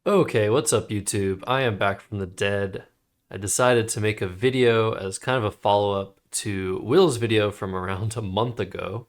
Okay, what's up YouTube? I am back from the dead. I decided to make a video as kind of a follow-up to Will's video from around a month ago.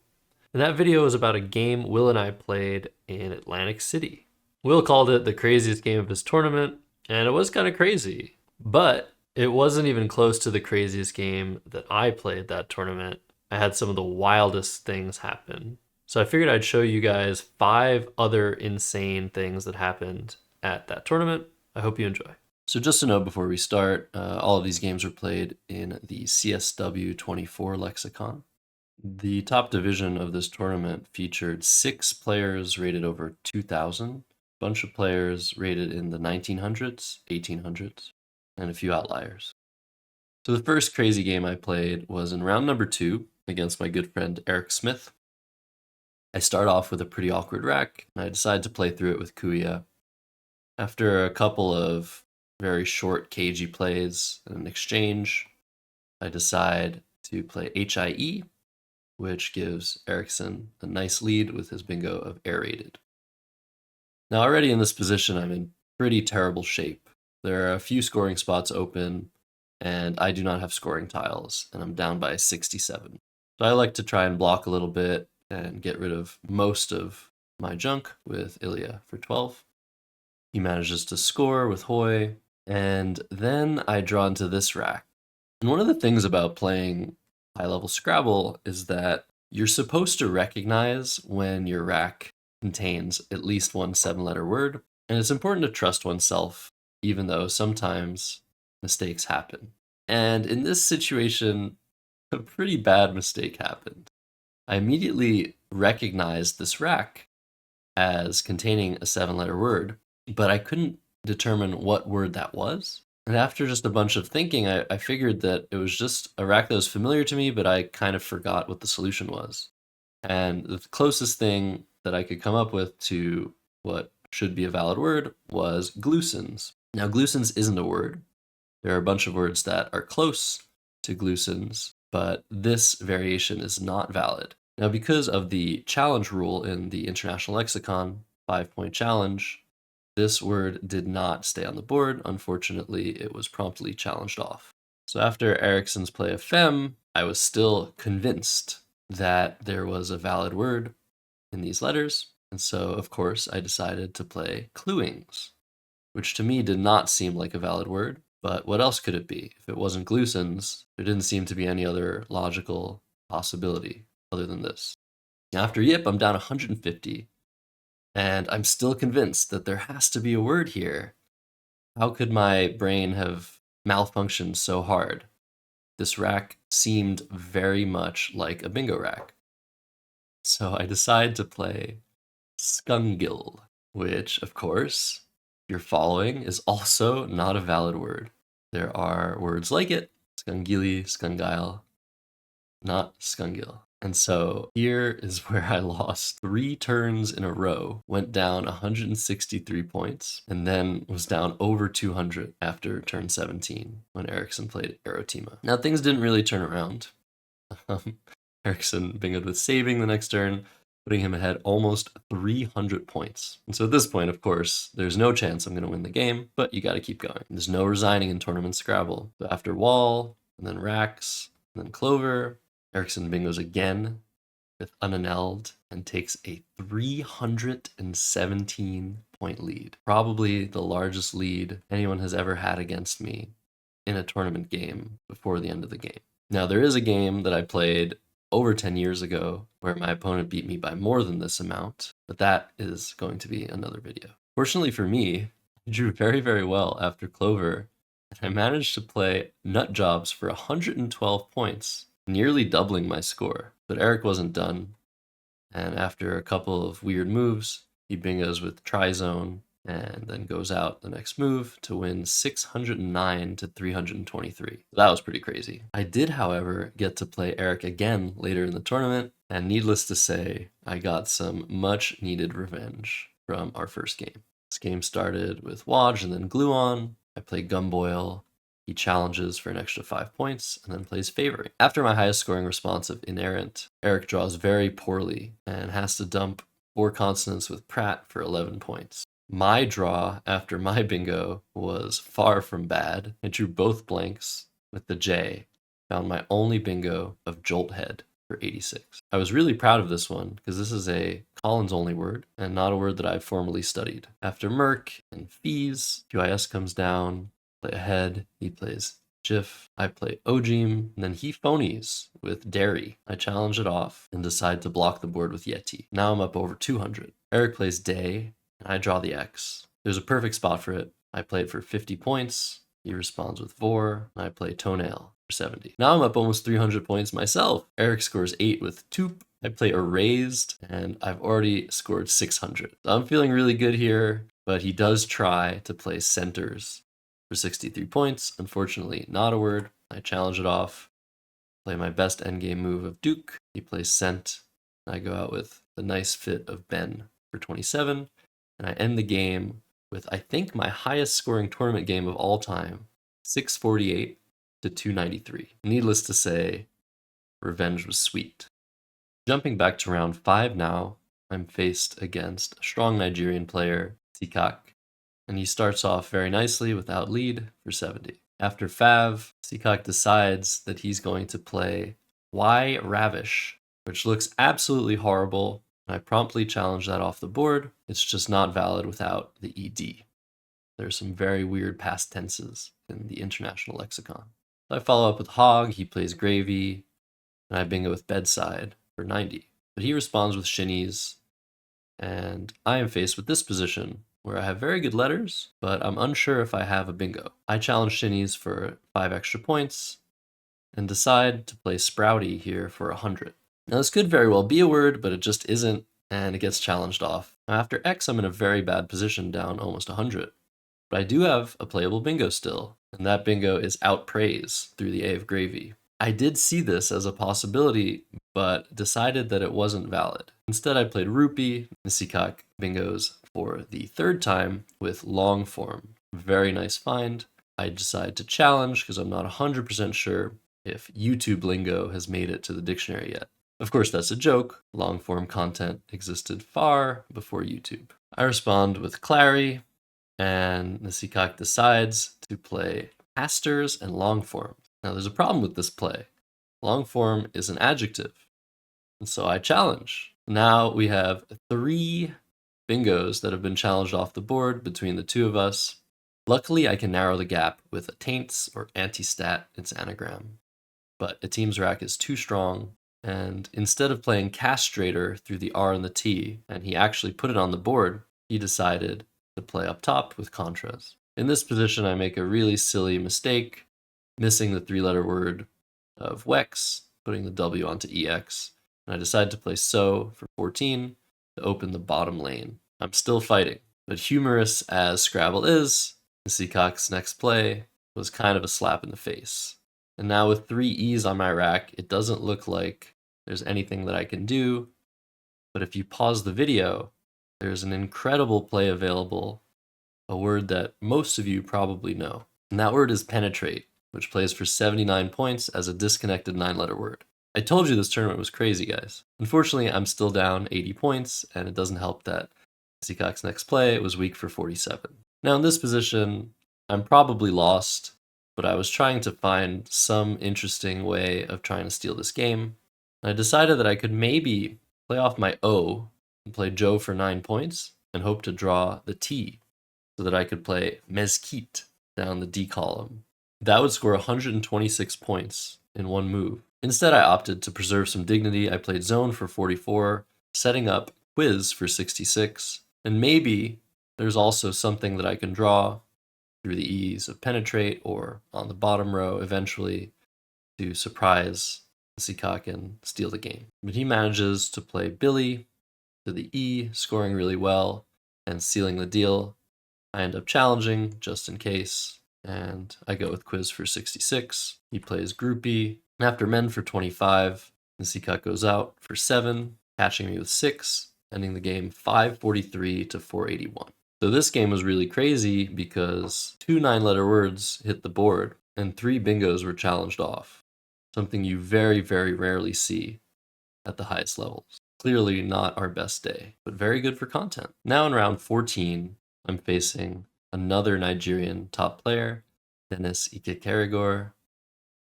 And that video was about a game Will and I played in Atlantic City. Will called it the craziest game of his tournament, and it was kind of crazy. But it wasn't even close to the craziest game that I played that tournament. I had some of the wildest things happen. So I figured I'd show you guys 5 other insane things that happened at that tournament. I hope you enjoy. So just to note before we start, all of these games were played in the CSW 24 lexicon. The top division of this tournament featured 6 players rated over 2,000, a bunch of players rated in the 1900s, 1800s, and a few outliers. So the first crazy game I played was in round number 2 against my good friend Eric Smith. I start off with a pretty awkward rack, and I decide to play through it with Kuya. After a couple of very short cagey plays and an exchange, I decide to play HIE, which gives Erickson a nice lead with his bingo of aerated. Now already in this position, I'm in pretty terrible shape. There are a few scoring spots open, and I do not have scoring tiles, and I'm down by 67. So I like to try and block a little bit and get rid of most of my junk with Ilya for 12. He manages to score with Hoy, and then I draw into this rack. And one of the things about playing high-level Scrabble is that you're supposed to recognize when your rack contains at least one 7-letter word, and it's important to trust oneself, even though sometimes mistakes happen. And in this situation, a pretty bad mistake happened. I immediately recognized this rack as containing a 7-letter word, but I couldn't determine what word that was. And after just a bunch of thinking, I figured that it was just a rack that was familiar to me, but I kind of forgot what the solution was. And the closest thing that I could come up with to what should be a valid word was glusons. Now, glusons isn't a word. There are a bunch of words that are close to glusons, but this variation is not valid. Now, because of the challenge rule in the International Lexicon, 5-point challenge, this word did not stay on the board. Unfortunately, it was promptly challenged off. So after Ericsson's play of Femme, I was still convinced that there was a valid word in these letters. And so, of course, I decided to play cluings, which to me did not seem like a valid word. But what else could it be? If it wasn't glusons, there didn't seem to be any other logical possibility other than this. After Yip, I'm down 150. And I'm still convinced that there has to be a word here. How could my brain have malfunctioned so hard? This rack seemed very much like a bingo rack. So I decide to play Skungil, which, of course, you're following, is also not a valid word. There are words like it, Skungili, Skungile, not Skungil. And so here is where I lost 3 turns in a row, went down 163 points, and then was down over 200 after turn 17 when Ericsson played Aerotima. Now things didn't really turn around. Ericsson bingoed with saving the next turn, putting him ahead almost 300 points. And so at this point, of course, there's no chance I'm going to win the game, but you got to keep going. There's no resigning in tournament Scrabble. So after Wall, and then Racks, and then Clover, Ericsson bingos again with unannulled and takes a 317-point lead. Probably the largest lead anyone has ever had against me in a tournament game before the end of the game. Now, there is a game that I played over 10 years ago where my opponent beat me by more than this amount, but that is going to be another video. Fortunately for me, I drew very, very well after Clover, and I managed to play nut jobs for 112 points, nearly doubling my score. But Eric wasn't done, and after a couple of weird moves, he bingos with Trizone and then goes out the next move to win 609 to 323. That was pretty crazy. I did, however, get to play Eric again later in the tournament, and needless to say, I got some much needed revenge from our first game. This game started with Wodge and then Gluon. I played Gumboil. He challenges for an extra 5 points and then plays Favoring. After my highest scoring response of Inerrant, Eric draws very poorly and has to dump 4 consonants with Pratt for 11 points. My draw after my bingo was far from bad. I drew both blanks with the J, found my only bingo of Jolt Head for 86. I was really proud of this one because this is a Collins only word and not a word that I've formally studied. After Merc and Fees, QIS comes down, play ahead, he plays Jif, I play Ojim, and then he phonies with Dairy. I challenge it off and decide to block the board with Yeti. Now I'm up over 200. Eric plays Day, and I draw the X. There's a perfect spot for it. I play it for 50 points. He responds with Vor, and I play Toenail for 70. Now I'm up almost 300 points myself. Eric scores 8 with Toop. I play Erased, and I've already scored 600. So I'm feeling really good here, but he does try to play Centers for 63 points. Unfortunately, not a word. I challenge it off. Play my best endgame move of Duke. He plays Cent. I go out with the nice fit of Ben for 27. And I end the game with, I think, my highest scoring tournament game of all time, 648 to 293. Needless to say, revenge was sweet. Jumping back to round 5 now, I'm faced against a strong Nigerian player, Sikak, and he starts off very nicely without lead for 70. After Fav, Sikak decides that he's going to play Y Ravish, which looks absolutely horrible. I promptly challenge that off the board. It's just not valid without the ED. There's some very weird past tenses in the international lexicon. I follow up with Hog, he plays Gravy, and I bingo with Bedside for 90. But he responds with Shinnies, and I am faced with this position where I have very good letters, but I'm unsure if I have a bingo. I challenge Shinnies for 5 extra points and decide to play Sprouty here for 100. Now this could very well be a word, but it just isn't, and it gets challenged off. Now after X, I'm in a very bad position, down almost 100. But I do have a playable bingo still, and that bingo is Outpraise through the A of Gravy. I did see this as a possibility, but decided that it wasn't valid. Instead, I played Rupee, Nisikak bingos for the 3rd time with long form. Very nice find. I decide to challenge because I'm not 100% sure if YouTube lingo has made it to the dictionary yet. Of course, that's a joke. Long form content existed far before YouTube. I respond with Clary, and Nisikak decides to play pastors and long form. Now, there's a problem with this play. Long form is an adjective, and so I challenge. Now we have 3 bingos that have been challenged off the board between the two of us. Luckily, I can narrow the gap with a taints or anti-stat, its anagram. But a team's rack is too strong, and instead of playing castrator through the R and the T, and he actually put it on the board, he decided to play up top with contras. In this position, I make a really silly mistake, missing the 3-letter word of Wex, putting the W onto EX, and I decide to play So for 14 to open the bottom lane. I'm still fighting, but humorous as Scrabble is, Sikak's next play was kind of a slap in the face. And now with 3 E's on my rack, it doesn't look like there's anything that I can do, but if you pause the video, there's an incredible play available, a word that most of you probably know. And that word is penetrate, which plays for 79 points as a disconnected 9-letter word. I told you this tournament was crazy, guys. Unfortunately, I'm still down 80 points, and it doesn't help that Sikak's next play was weak for 47. Now in this position, I'm probably lost, but I was trying to find some interesting way of trying to steal this game. And I decided that I could maybe play off my O and play Joe for 9 points and hope to draw the T so that I could play Mesquite down the D column. That would score 126 points in one move. Instead, I opted to preserve some dignity. I played Zone for 44, setting up Quiz for 66, and maybe there's also something that I can draw through the ease of Penetrate or on the bottom row eventually to surprise Sikak and steal the game. But he manages to play Billy to the E, scoring really well and sealing the deal. I end up challenging just in case, and I go with Quiz for 66. He plays Groupie. After Men for 25, Sikak goes out for 7, catching me with 6, ending the game 543 to 481. So this game was really crazy because 2 9-letter words hit the board and 3 bingos were challenged off. Something you very, very rarely see at the highest levels. Clearly not our best day, but very good for content. Now in round 14, I'm facing another Nigerian top player, Dennis Ikekerigor,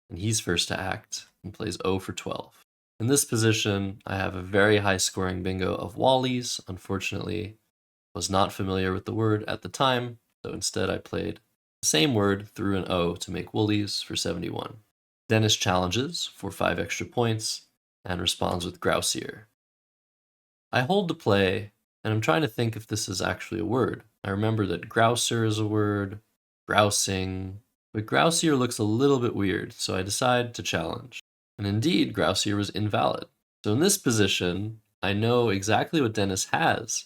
and he's first to act and plays 0 for 12. In this position, I have a very high scoring bingo of Wallies. Unfortunately, was not familiar with the word at the time, so instead I played the same word through an O to make Woolies for 71. Dennis challenges for 5 extra points and responds with Grousier. I hold the play, and I'm trying to think if this is actually a word. I remember that grouser is a word, grousing, but Grousier looks a little bit weird, so I decide to challenge. And indeed, Grousier was invalid. So in this position, I know exactly what Dennis has,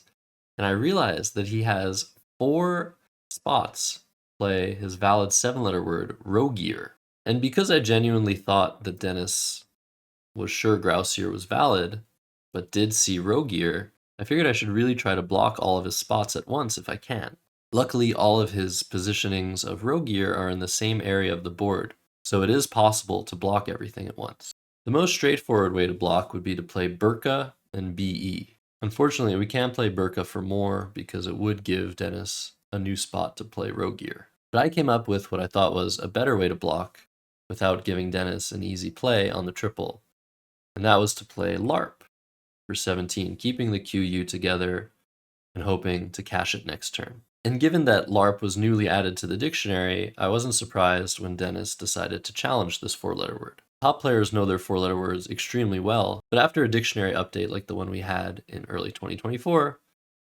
and I realize that he has 4 spots to play his valid 7-letter word, Rogier. And because I genuinely thought that Dennis was sure Grousier was valid, but did see Rogier, I figured I should really try to block all of his spots at once if I can. Luckily, all of his positionings of Rogier are in the same area of the board, so it is possible to block everything at once. The most straightforward way to block would be to play Burka and BE. Unfortunately, we can't play Burka for more because it would give Dennis a new spot to play Rogier. But I came up with what I thought was a better way to block without giving Dennis an easy play on the triple, and that was to play LARP for 17, keeping the QU together and hoping to cash it next turn. And given that LARP was newly added to the dictionary, I wasn't surprised when Dennis decided to challenge this 4-letter word. Top players know their 4-letter words extremely well, but after a dictionary update like the one we had in early 2024,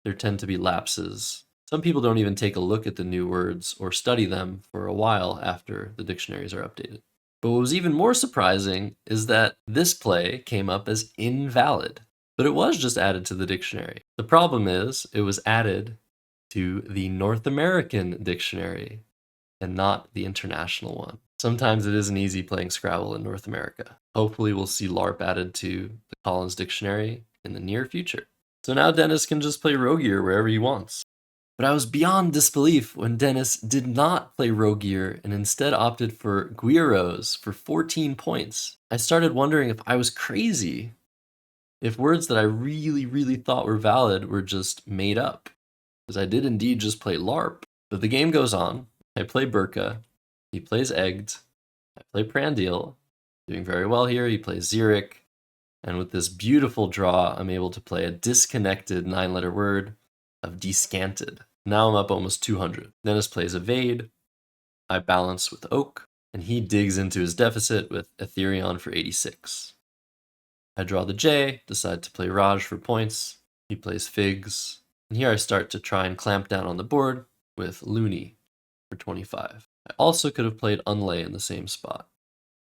there tend to be lapses. Some people don't even take a look at the new words or study them for a while after the dictionaries are updated. But what was even more surprising is that this play came up as invalid, but it was just added to the dictionary. The problem is it was added to the North American dictionary and not the international one. Sometimes it isn't easy playing Scrabble in North America. Hopefully we'll see LARP added to the Collins Dictionary in the near future. So now Dennis can just play Rogier wherever he wants. But I was beyond disbelief when Dennis did not play Rogier and instead opted for Guiros for 14 points. I started wondering if I was crazy, if words that I really thought were valid were just made up, because I did indeed just play LARP. But the game goes on. I play Burka, he plays Egged, I play Prandial, doing very well here, he plays Xeric, and with this beautiful draw, I'm able to play a disconnected 9-letter word of descanted. Now I'm up almost 200. Dennis plays Evade, I balance with Oak, and he digs into his deficit with Etherion for 86. I draw the J, decide to play Raj for points, he plays Figs, and here I start to try and clamp down on the board with Looney for 25. I also could have played Unlay in the same spot,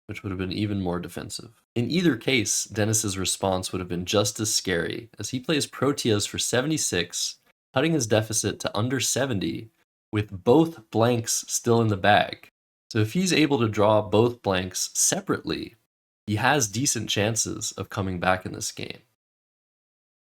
which would have been even more defensive. In either case, Dennis's response would have been just as scary, as he plays Proteas for 76, cutting his deficit to under 70, with both blanks still in the bag. So if he's able to draw both blanks separately, he has decent chances of coming back in this game.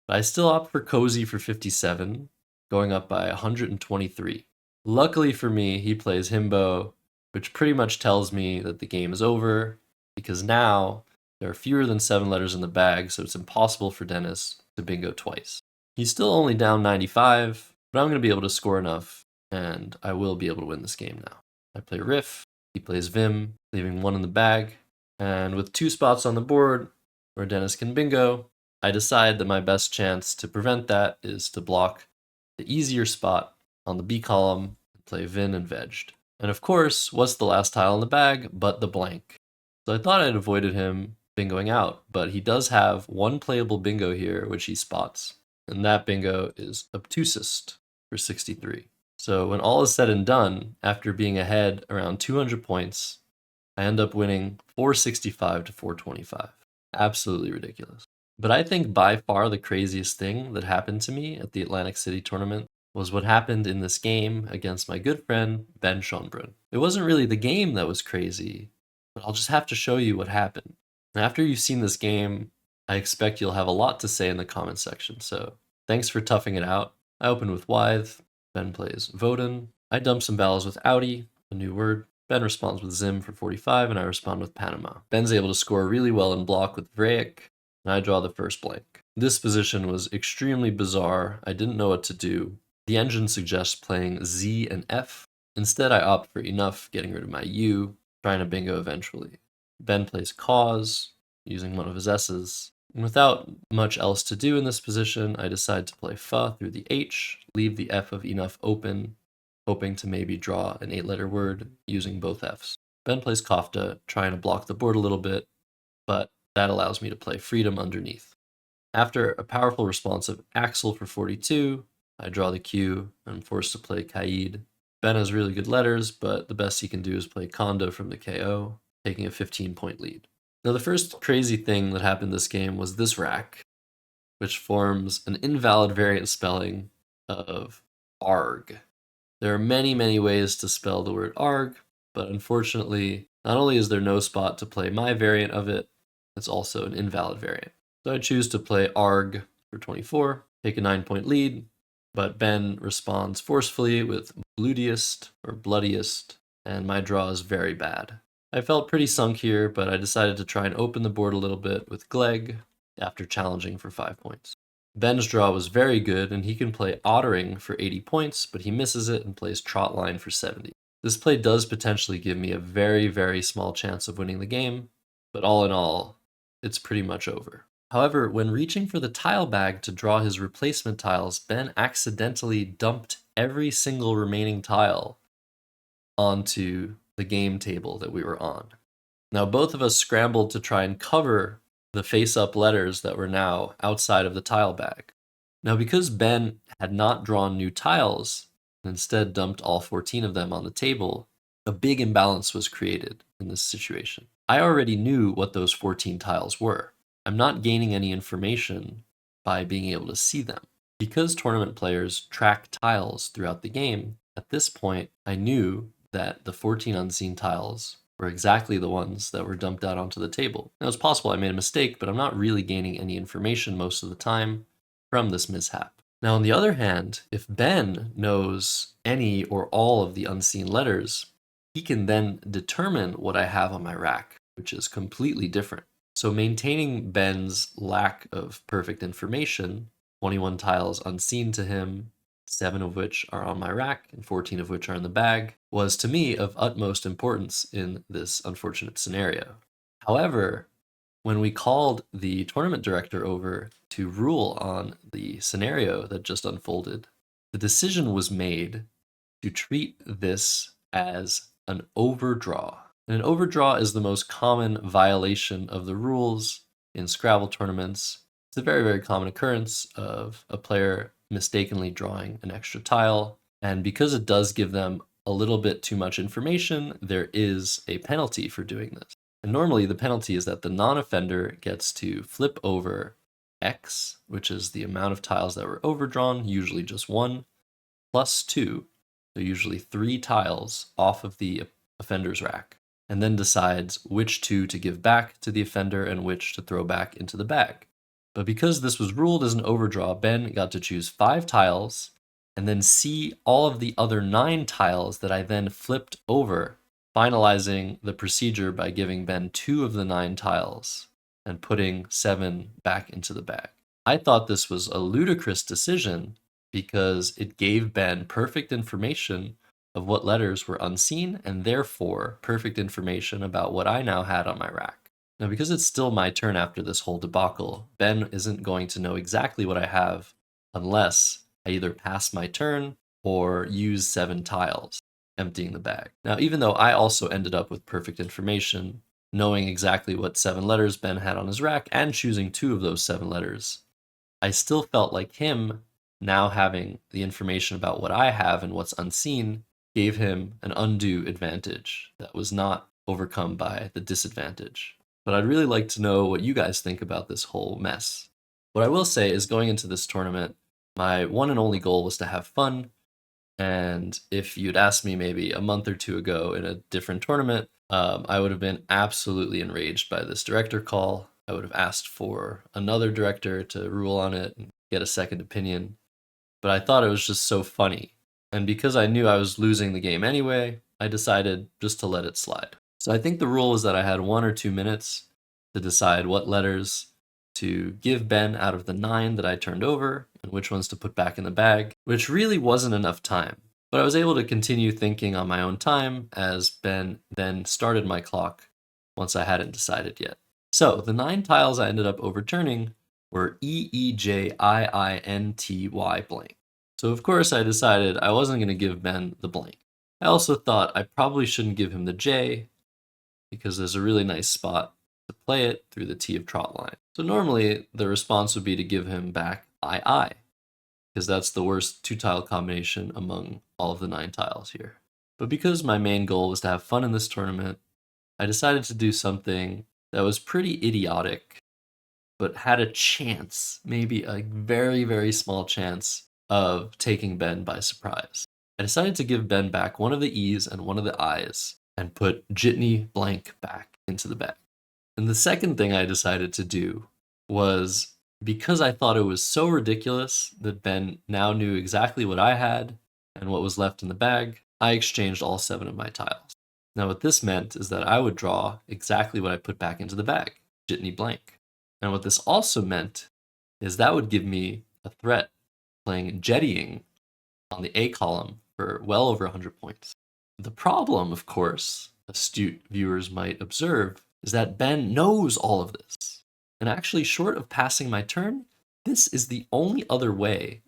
But I still opt for Cozy for 57, going up by 123. Luckily for me, he plays Himbo, which pretty much tells me that the game is over, because now there are fewer than 7 letters in the bag, so it's impossible for Dennis to bingo twice. He's still only down 95, but I'm going to be able to score enough, and I will be able to win this game now. I play Riff, he plays Vim, leaving 1 in the bag, and with 2 spots on the board where Dennis can bingo, I decide that my best chance to prevent that is to block the easier spot on the B column and play Vin and Vegged. And of course, what's the last tile in the bag but the blank? So I thought I'd avoided him bingoing out, but he does have 1 playable bingo here, which he spots. And that bingo is Obtusist for 63. So when all is said and done, after being ahead around 200 points, I end up winning 465 to 425. Absolutely ridiculous. But I think by far the craziest thing that happened to me at the Atlantic City tournament was what happened in this game against my good friend Ben Schonbrun. It wasn't really the game that was crazy, but I'll just have to show you what happened. And after you've seen this game, I expect you'll have a lot to say in the comment section, so thanks for toughing it out. I open with Wythe, Ben plays Voden, I dump some battles with Audi, a new word, Ben responds with Zim for 45, and I respond with Panama. Ben's able to score really well in block with Vraic, and I draw the first blank. This position was extremely bizarre. I didn't know what to do. The engine suggests playing Z and F. Instead, I opt for enough, getting rid of my U, trying to bingo eventually. Ben plays cause, using one of his S's. And without much else to do in this position, I decide to play fa through the H, leave the F of enough open, hoping to maybe draw an 8-letter word using both Fs. Ben plays kofta, trying to block the board a little bit, but that allows me to play freedom underneath. After a powerful response of Axel for 42, I draw the Q and I'm forced to play Kaid. Ben has really good letters, but the best he can do is play Kondo from the KO, taking a 15-point lead. Now, the first crazy thing that happened this game was this rack, which forms an invalid variant spelling of ARG. There are many, many ways to spell the word ARG, but unfortunately, not only is there no spot to play my variant of it, it's also an invalid variant. So I choose to play ARG for 24, take a 9-point lead, but Ben responds forcefully with bloodiest or bloodiest, and my draw is very bad. I felt pretty sunk here, but I decided to try and open the board a little bit with Gleg after challenging for 5 points. Ben's draw was very good, and he can play Ottering for 80 points, but he misses it and plays Trotline for 70. This play does potentially give me a very, very small chance of winning the game, but all in all, it's pretty much over. However, when reaching for the tile bag to draw his replacement tiles, Ben accidentally dumped every single remaining tile onto the game table that we were on. Now, both of us scrambled to try and cover the face-up letters that were now outside of the tile bag. Now, because Ben had not drawn new tiles, and instead dumped all 14 of them on the table, a big imbalance was created in this situation. I already knew what those 14 tiles were. I'm not gaining any information by being able to see them. Because tournament players track tiles throughout the game, at this point, I knew that the 14 unseen tiles were exactly the ones that were dumped out onto the table. Now, it's possible I made a mistake, but I'm not really gaining any information most of the time from this mishap. Now, on the other hand, if Ben knows any or all of the unseen letters, he can then determine what I have on my rack, which is completely different. So maintaining Ben's lack of perfect information, 21 tiles unseen to him, 7 of which are on my rack and 14 of which are in the bag, was to me of utmost importance in this unfortunate scenario. However, when we called the tournament director over to rule on the scenario that just unfolded, the decision was made to treat this as an overdraw. And an overdraw is the most common violation of the rules in Scrabble tournaments. It's a very, very common occurrence of a player mistakenly drawing an extra tile. And because it does give them a little bit too much information, there is a penalty for doing this. And normally the penalty is that the non-offender gets to flip over X, which is the amount of tiles that were overdrawn, usually just 1, plus 2, so usually 3 tiles off of the offender's rack, and then decides which 2 to give back to the offender and which to throw back into the bag. But because this was ruled as an overdraw, Ben got to choose 5 tiles and then see all of the other 9 tiles that I then flipped over, finalizing the procedure by giving Ben 2 of the 9 tiles and putting 7 back into the bag. I thought this was a ludicrous decision because it gave Ben perfect information of what letters were unseen and therefore perfect information about what I now had on my rack. Now, because it's still my turn after this whole debacle, Ben isn't going to know exactly what I have unless I either pass my turn or use 7 tiles, emptying the bag. Now, even though I also ended up with perfect information, knowing exactly what 7 letters Ben had on his rack and choosing 2 of those 7 letters, I still felt like him now having the information about what I have and what's unseen gave him an undue advantage that was not overcome by the disadvantage. But I'd really like to know what you guys think about this whole mess. What I will say is going into this tournament, my one and only goal was to have fun. And if you'd asked me maybe a month or 2 ago in a different tournament, I would have been absolutely enraged by this director call. I would have asked for another director to rule on it and get a second opinion. But I thought it was just so funny. And because I knew I was losing the game anyway, I decided just to let it slide. So I think the rule was that I had 1 or 2 minutes to decide what letters to give Ben out of the 9 that I turned over and which ones to put back in the bag, which really wasn't enough time. But I was able to continue thinking on my own time as Ben then started my clock once I hadn't decided yet. So the 9 tiles I ended up overturning were EEJIINTY blank. So of course I decided I wasn't going to give Ben the blank. I also thought I probably shouldn't give him the J because there's a really nice spot to play it through the T of trot line. So normally the response would be to give him back II, because that's the worst 2-tile combination among all of the 9 tiles here. But because my main goal was to have fun in this tournament, I decided to do something that was pretty idiotic, but had a chance, maybe a very, very small chance, of taking Ben by surprise. I decided to give Ben back one of the E's and one of the I's and put Jitney blank back into the bag. And the second thing I decided to do was, because I thought it was so ridiculous that Ben now knew exactly what I had and what was left in the bag, I exchanged all 7 of my tiles. Now what this meant is that I would draw exactly what I put back into the bag, Jitney blank. And what this also meant is that would give me a threat playing jettying on the A column for well over 100 points. The problem, of course, astute viewers might observe, is that Ben knows all of this. And actually, short of passing my turn, this is the only other way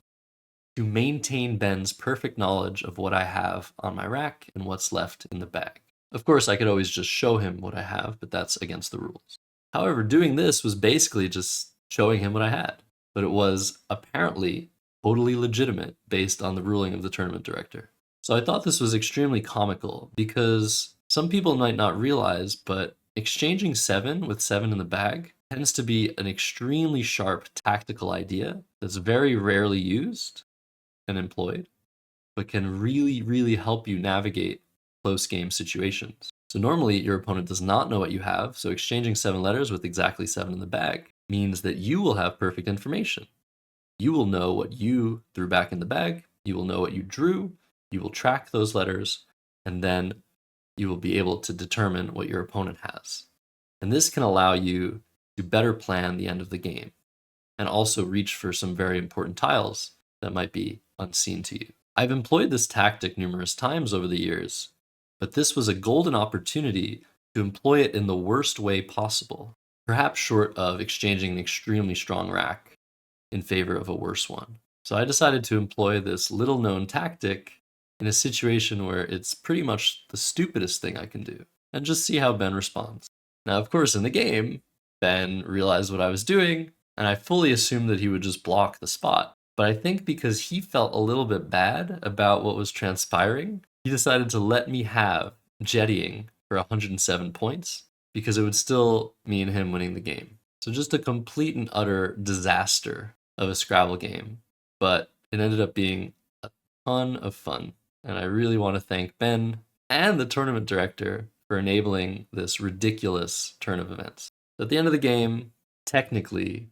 to maintain Ben's perfect knowledge of what I have on my rack and what's left in the bag. Of course, I could always just show him what I have, but that's against the rules. However, doing this was basically just showing him what I had, but it was apparently totally legitimate based on the ruling of the tournament director. So I thought this was extremely comical because some people might not realize, but exchanging 7 with 7 in the bag tends to be an extremely sharp tactical idea that's very rarely used and employed, but can really, really help you navigate close game situations. So normally your opponent does not know what you have, so exchanging 7 letters with exactly 7 in the bag means that you will have perfect information. You will know what you threw back in the bag, you will know what you drew, you will track those letters, and then you will be able to determine what your opponent has. And this can allow you to better plan the end of the game, and also reach for some very important tiles that might be unseen to you. I've employed this tactic numerous times over the years, but this was a golden opportunity to employ it in the worst way possible, perhaps short of exchanging an extremely strong rack in favor of a worse one. So I decided to employ this little-known tactic in a situation where it's pretty much the stupidest thing I can do, and just see how Ben responds. Now, of course, in the game, Ben realized what I was doing, and I fully assumed that he would just block the spot. But I think because he felt a little bit bad about what was transpiring, he decided to let me have jettying for 107 points, because it would still mean him winning the game. So just a complete and utter disaster of a Scrabble game, but it ended up being a ton of fun. And I really want to thank Ben and the tournament director for enabling this ridiculous turn of events. At the end of the game, technically,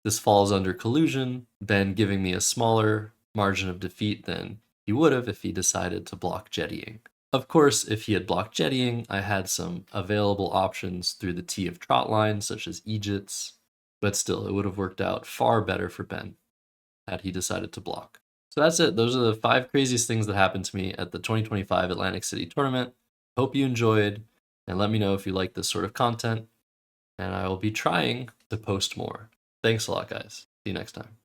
this falls under collusion, Ben giving me a smaller margin of defeat than he would have if he decided to block jettying. Of course, if he had blocked jettying, I had some available options through the T of trot line, such as Egypts, but still, it would have worked out far better for Ben had he decided to block. So that's it. Those are the 5 craziest things that happened to me at the 2025 Atlantic City Tournament. Hope you enjoyed, and let me know if you like this sort of content, and I will be trying to post more. Thanks a lot, guys. See you next time.